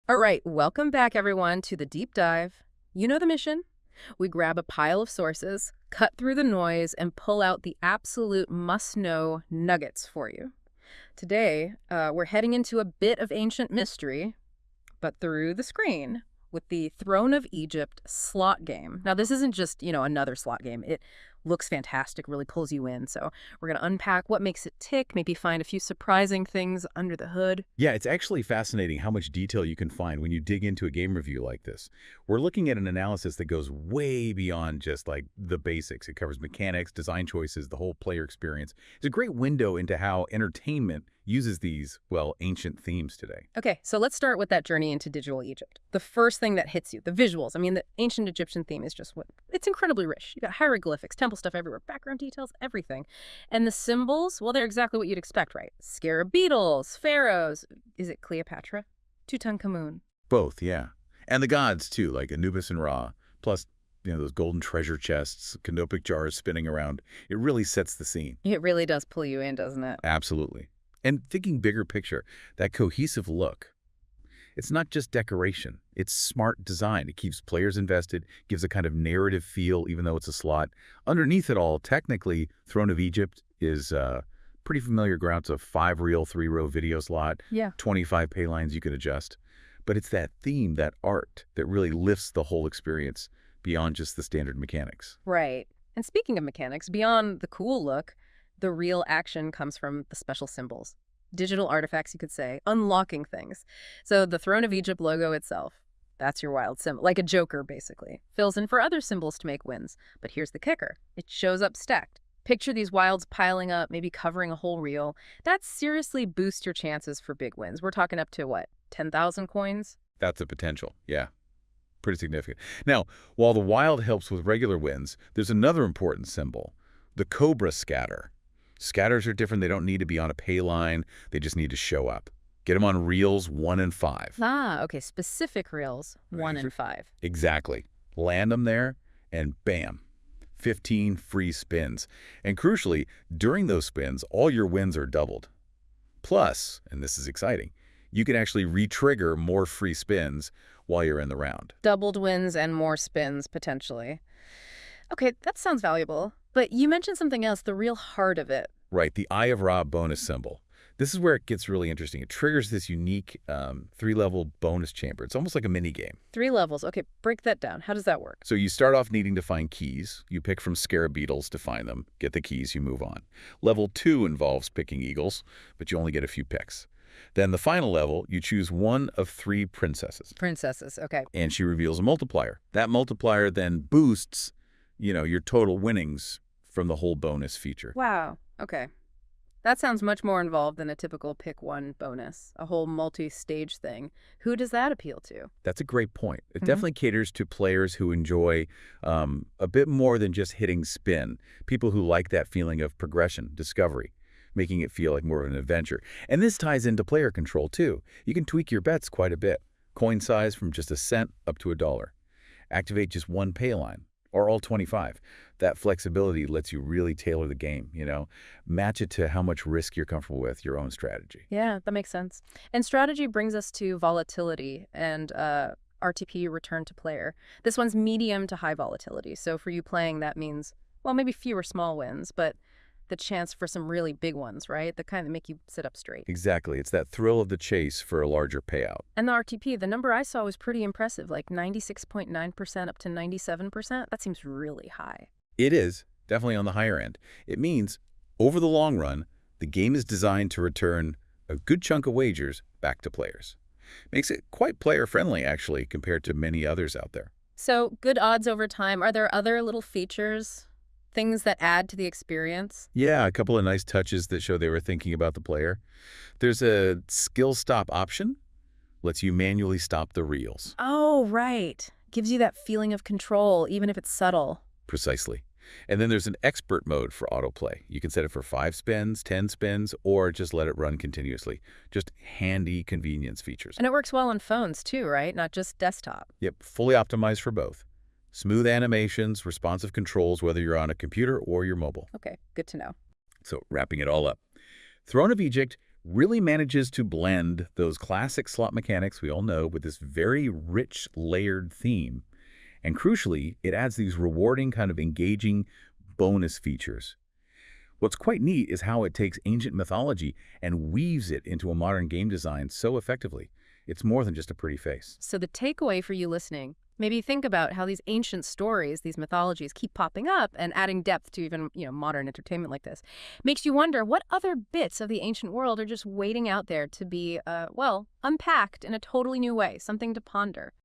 All right, welcome back, everyone, to the deep dive. You know the mission. We grab a pile of sources, cut through the noise, and pull out the absolute must-know nuggets for you. Today, we're heading into a bit of ancient mystery, but through the screen, with the Throne of Egypt slot game. Now, this isn't just, another slot game. It looks fantastic, really pulls you in. So we're going to unpack what makes it tick, maybe find a few surprising things under the hood. Yeah, it's actually fascinating how much detail you can find when you dig into a game review like this. We're looking at an analysis that goes way beyond just like the basics. It covers mechanics, design choices, the whole player experience. It's a great window into how entertainment uses these, well, ancient themes today. Okay, so let's start with that journey into digital Egypt. The first thing that hits you, the visuals. I mean, the ancient Egyptian theme is just it's incredibly rich. You got hieroglyphics, temple stuff everywhere, background details, everything. And the symbols, well, they're exactly what you'd expect, right? Scarab beetles, pharaohs. Is it Cleopatra? Tutankhamun. Both, yeah. And the gods, too, like Anubis and Ra, plus, those golden treasure chests, canopic jars spinning around. It really sets the scene. It really does pull you in, doesn't it? Absolutely. And thinking bigger picture, that cohesive look, it's not just decoration. It's smart design. It keeps players invested, gives a kind of narrative feel, even though it's a slot. Underneath it all, technically, Throne of Egypt is pretty familiar ground. It's a 5-reel, 3-row video slot, Yeah. 25 pay lines you can adjust. But it's that theme, that art, that really lifts the whole experience beyond just the standard mechanics. Right. And speaking of mechanics, beyond the cool look, the real action comes from the special symbols. Digital artifacts, you could say, unlocking things. So the Throne of Egypt logo itself, that's your wild symbol, like a joker, basically. Fills in for other symbols to make wins. But here's the kicker. It shows up stacked. Picture these wilds piling up, maybe covering a whole reel. That seriously boosts your chances for big wins. We're talking up to, what, 10,000 coins? That's a potential, yeah. Pretty significant. Now, while the wild helps with regular wins, there's another important symbol, the cobra scatter. Scatters are different. They don't need to be on a pay line. They just need to show up. Get them on reels 1 and 5. Ah, okay. Specific reels, 1 and 5. Exactly. Land them there, and bam, 15 free spins. And crucially, during those spins, all your wins are doubled. Plus, and this is exciting, you can actually re-trigger more free spins while you're in the round. Doubled wins and more spins, potentially. Okay, that sounds valuable. But you mentioned something else, the real heart of it. Right, the Eye of Ra bonus symbol. This is where it gets really interesting. It triggers this unique 3-level bonus chamber. It's almost like a mini game. 3 levels. Okay, break that down. How does that work? So you start off needing to find keys. You pick from scarab beetles to find them. Get the keys, you move on. Level 2 involves picking eagles, but you only get a few picks. Then the final level, you choose one of 3 princesses. Princesses, okay. And she reveals a multiplier. That multiplier then boosts, your total winnings from the whole bonus feature. Wow, okay. That sounds much more involved than a typical pick one bonus, a whole multi-stage thing. Who does that appeal to? That's a great point. It definitely caters to players who enjoy a bit more than just hitting spin, people who like that feeling of progression, discovery, making it feel like more of an adventure. And this ties into player control, too. You can tweak your bets quite a bit. Coin size from just a cent up to $1. Activate just 1 pay line, or all 25. That flexibility lets you really tailor the game, match it to how much risk you're comfortable with, your own strategy. Yeah, that makes sense. And strategy brings us to volatility and RTP, return to player. This one's medium to high volatility. So for you playing, that means, well, maybe fewer small wins, but the chance for some really big ones, right? The kind that make you sit up straight. Exactly. It's that thrill of the chase for a larger payout. And the RTP, the number I saw was pretty impressive, like 96.9% up to 97%. That seems really high. It is, definitely on the higher end. It means, over the long run, the game is designed to return a good chunk of wagers back to players. Makes it quite player-friendly, actually, compared to many others out there. So, good odds over time. Are there other little features, things that add to the experience? Yeah, a couple of nice touches that show they were thinking about the player. There's a skill stop option. Lets you manually stop the reels. Oh, right. Gives you that feeling of control, even if it's subtle. Precisely. And then there's an expert mode for autoplay. You can set it for 5 spins, 10 spins, or just let it run continuously. Just handy convenience features. And it works well on phones too, right? Not just desktop. Yep, fully optimized for both. Smooth animations, responsive controls, whether you're on a computer or your mobile. Okay, good to know. So wrapping it all up, Throne of Egypt really manages to blend those classic slot mechanics we all know with this very rich, layered theme. And crucially, it adds these rewarding, kind of engaging bonus features. What's quite neat is how it takes ancient mythology and weaves it into a modern game design so effectively. It's more than just a pretty face. So the takeaway for you listening, maybe think about how these ancient stories, these mythologies keep popping up and adding depth to even, modern entertainment like this. Makes you wonder what other bits of the ancient world are just waiting out there to be, unpacked in a totally new way, something to ponder.